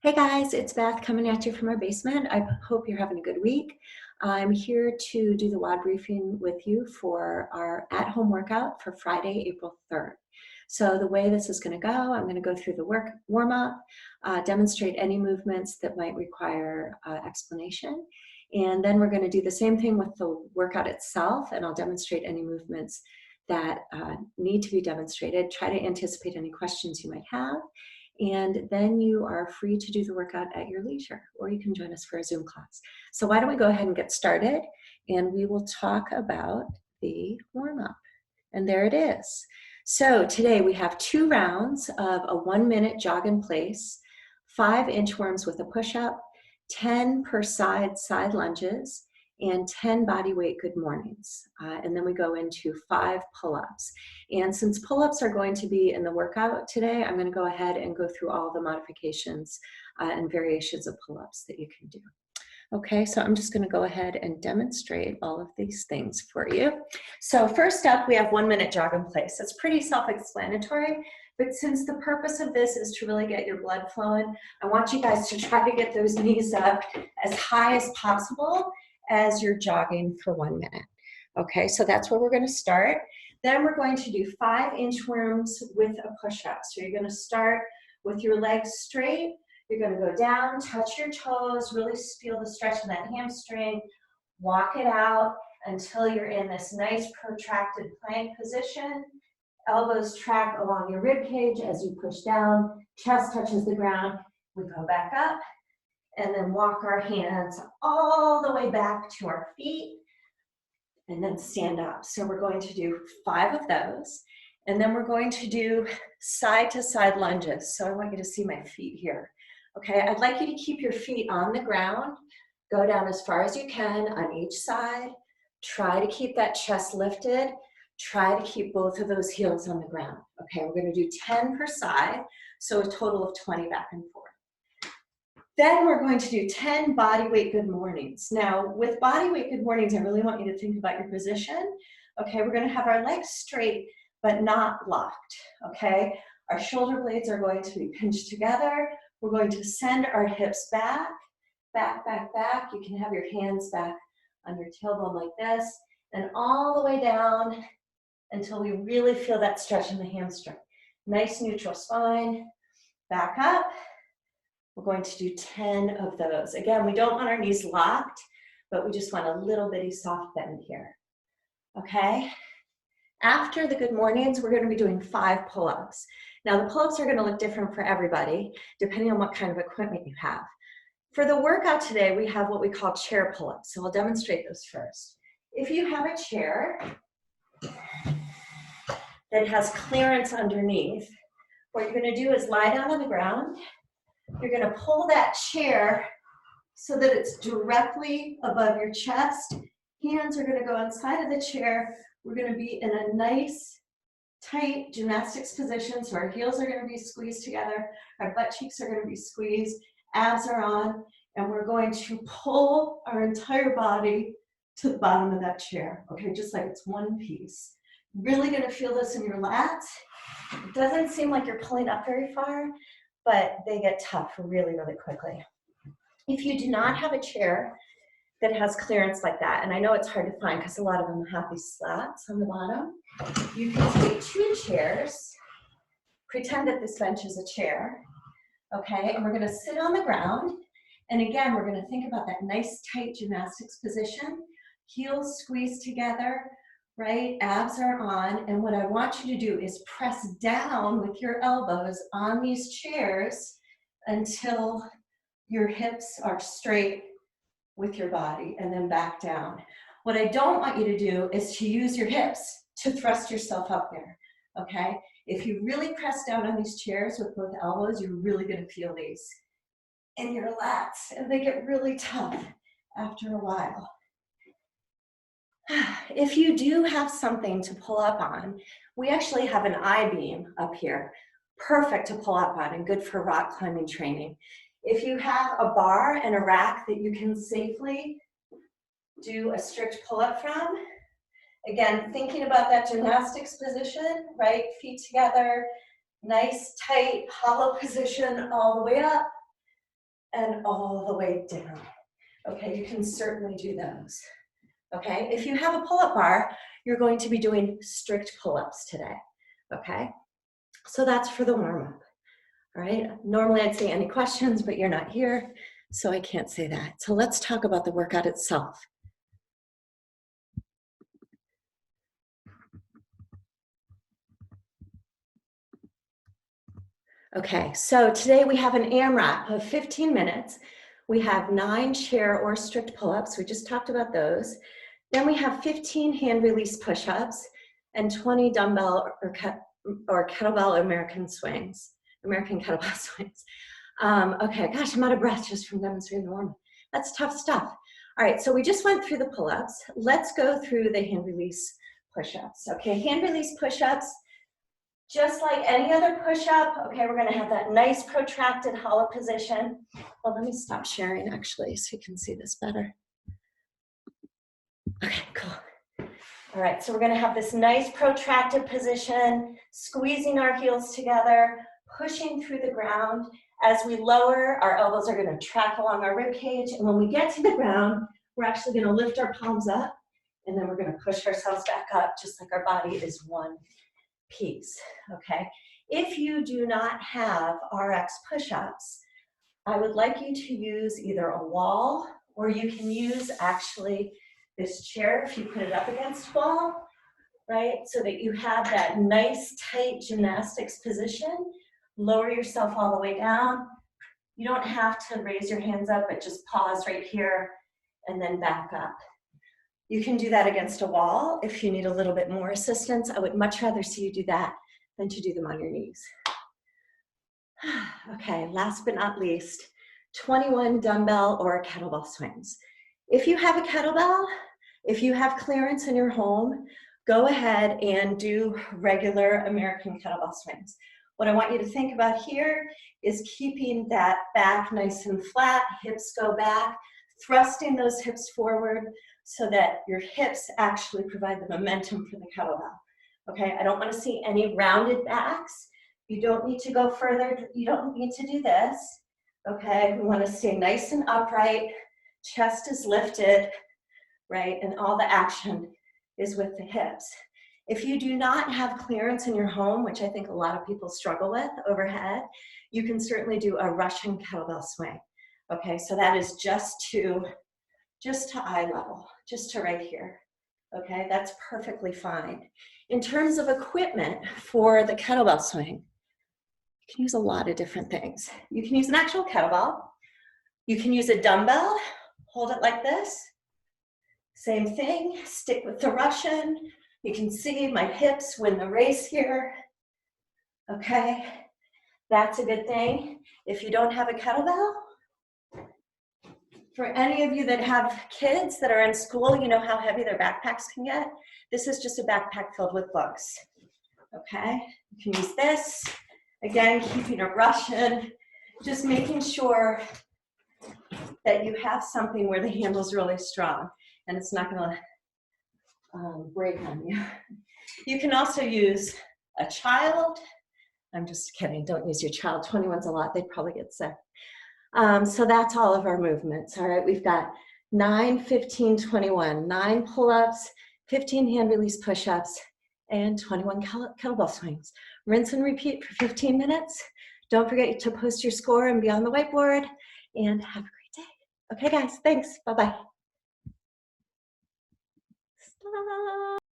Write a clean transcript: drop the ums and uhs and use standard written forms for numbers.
Hey guys, it's Beth coming at you from our basement. I hope you're having a good week. I'm here to do the WOD briefing with you for our at-home workout for Friday, April 3rd. So the way this is going to go, I'm going to go through the warm-up, demonstrate any movements that might require explanation, and then we're going to do the same thing with the workout itself, and I'll demonstrate any movements that need to be demonstrated, try to anticipate any questions you might have, and then you are free to do the workout at your leisure, or you can join us for a Zoom class. So why don't we go ahead and get started, and we will talk about the warm-up. And there it is. So today we have 2 rounds of a 1-minute jog in place, 5 inchworms with a push-up, 10 per side lunges, and 10 body weight good mornings. And then we go into 5 pull-ups. And since pull-ups are going to be in the workout today, I'm going to go ahead and go through all the modifications and variations of pull-ups that you can do. Okay, so I'm just going to go ahead and demonstrate all of these things for you. So first up, we have 1-minute jog in place. It's pretty self-explanatory, but since the purpose of this is to really get your blood flowing, I want you guys to try to get those knees up as high as possible as you're jogging for 1 minute. Okay, so that's where we're going to start. Then we're going to do 5 inchworms with a push-up. So you're going to start with your legs straight. You're going to go down, touch your toes, really feel the stretch of that hamstring. Walk it out until you're in this nice protracted plank position. Elbows track along your rib cage as you push down. Chest touches the ground. We go back up and then walk our hands all the way back to our feet and then stand up. So we're going to do 5 of those. And then we're going to do side to side lunges. So I want you to see my feet here. Okay, I'd like you to keep your feet on the ground. Go down as far as you can on each side. Try to keep that chest lifted. Try to keep both of those heels on the ground. Okay, we're going to do 10 per side, so a total of 20 back and forth. Then we're going to do 10 body weight good mornings. Now, with body weight good mornings, I really want you to think about your position. Okay, we're going to have our legs straight, but not locked. Okay, our shoulder blades are going to be pinched together. We're going to send our hips back, back, back, back. You can have your hands back on your tailbone like this, and all the way down until we really feel that stretch in the hamstring. Nice neutral spine. Back up. We're going to do 10 of those. Again, we don't want our knees locked, but we just want a little bitty soft bend here. Okay? After the good mornings, we're going to be doing 5 pull-ups. Now, the pull-ups are going to look different for everybody, depending on what kind of equipment you have. For the workout today, we have what we call chair pull-ups, so I'll demonstrate those first. If you have a chair that has clearance underneath, what you're going to do is lie down on the ground. You're going to pull that chair so that it's directly above your chest. Hands are going to go inside of the chair. We're going to be in a nice, tight gymnastics position. So our heels are going to be squeezed together. Our butt cheeks are going to be squeezed. Abs are on. And we're going to pull our entire body to the bottom of that chair. Okay, just like it's one piece. Really going to feel this in your lats. It doesn't seem like you're pulling up very far, but they get tough really, really quickly. If you do not have a chair that has clearance like that, and I know it's hard to find because a lot of them have these slats on the bottom, you can take 2 chairs, pretend that this bench is a chair, okay, and we're going to sit on the ground, and again, we're going to think about that nice tight gymnastics position, heels squeezed together, right, abs are on, and what I want you to do is press down with your elbows on these chairs until your hips are straight with your body, and then back down. What I don't want you to do is to use your hips to thrust yourself up there, okay? If you really press down on these chairs with both elbows, you're really gonna feel these in your lats, and they get really tough after a while. If you do have something to pull up on, we actually have an I-beam up here, perfect to pull up on and good for rock climbing training. If you have a bar and a rack that you can safely do a strict pull-up from, again, thinking about that gymnastics position, right? Feet together, nice, tight, hollow position all the way up, and all the way down. Okay, you can certainly do those. Okay, if you have a pull-up bar, you're going to be doing strict pull-ups today. Okay, so that's for the warm-up. All right, normally I'd say any questions, but you're not here, so I can't say that. So let's talk about the workout itself. Okay, so today we have an AMRAP of 15 minutes. We have 9 chair or strict pull-ups. We just talked about those. Then we have 15 hand release push-ups and 20 dumbbell or kettlebell American kettlebell swings. Okay, gosh, I'm out of breath just from demonstrating the warm-up. That's tough stuff. All right, so we just went through the pull-ups. Let's go through the hand release push-ups. Okay, hand release push-ups, just like any other push-up. Okay, we're gonna have that nice protracted hollow position. Well, let me stop sharing actually so you can see this better. Okay, cool. All right, so we're gonna have this nice protracted position, squeezing our heels together, pushing through the ground. As we lower, our elbows are gonna track along our rib cage, and when we get to the ground, we're actually gonna lift our palms up, and then we're gonna push ourselves back up, just like our body is one piece, okay? If you do not have RX push-ups, I would like you to use either a wall, or you can use actually this chair if you put it up against a wall, right? So that you have that nice tight gymnastics position. Lower yourself all the way down. You don't have to raise your hands up, but just pause right here and then back up. You can do that against a wall if you need a little bit more assistance. I would much rather see you do that than to do them on your knees. Okay, last but not least, 21 dumbbell or kettlebell swings. If you have a kettlebell, if you have clearance in your home, go ahead and do regular American kettlebell swings. What I want you to think about here is keeping that back nice and flat, hips go back, thrusting those hips forward so that your hips actually provide the momentum for the kettlebell. Okay, I don't want to see any rounded backs. You don't need to go further. You don't need to do this. Okay, we want to stay nice and upright. Chest is lifted, right? And all the action is with the hips. If you do not have clearance in your home, which I think a lot of people struggle with overhead, you can certainly do a Russian kettlebell swing. Okay, so that is just to eye level, just to right here. Okay, that's perfectly fine. In terms of equipment for the kettlebell swing, you can use a lot of different things. You can use an actual kettlebell. You can use a dumbbell, hold it like this. Same thing, stick with the Russian. You can see my hips win the race here. Okay, that's a good thing. If you don't have a kettlebell, for any of you that have kids that are in school, you know how heavy their backpacks can get? This is just a backpack filled with books. Okay, you can use this. Again, keeping a Russian, just making sure that you have something where the handle's really strong and it's not gonna break on you. You can also use a child. I'm just kidding, don't use your child. 21's a lot, they'd probably get sick. So that's all of our movements, all right? We've got 9, 15, 21, 9 pull-ups, 15 hand release push-ups, and 21 kettlebell swings. Rinse and repeat for 15 minutes. Don't forget to post your score and be on the whiteboard, and have a great day. Okay guys, thanks, bye-bye. Stop.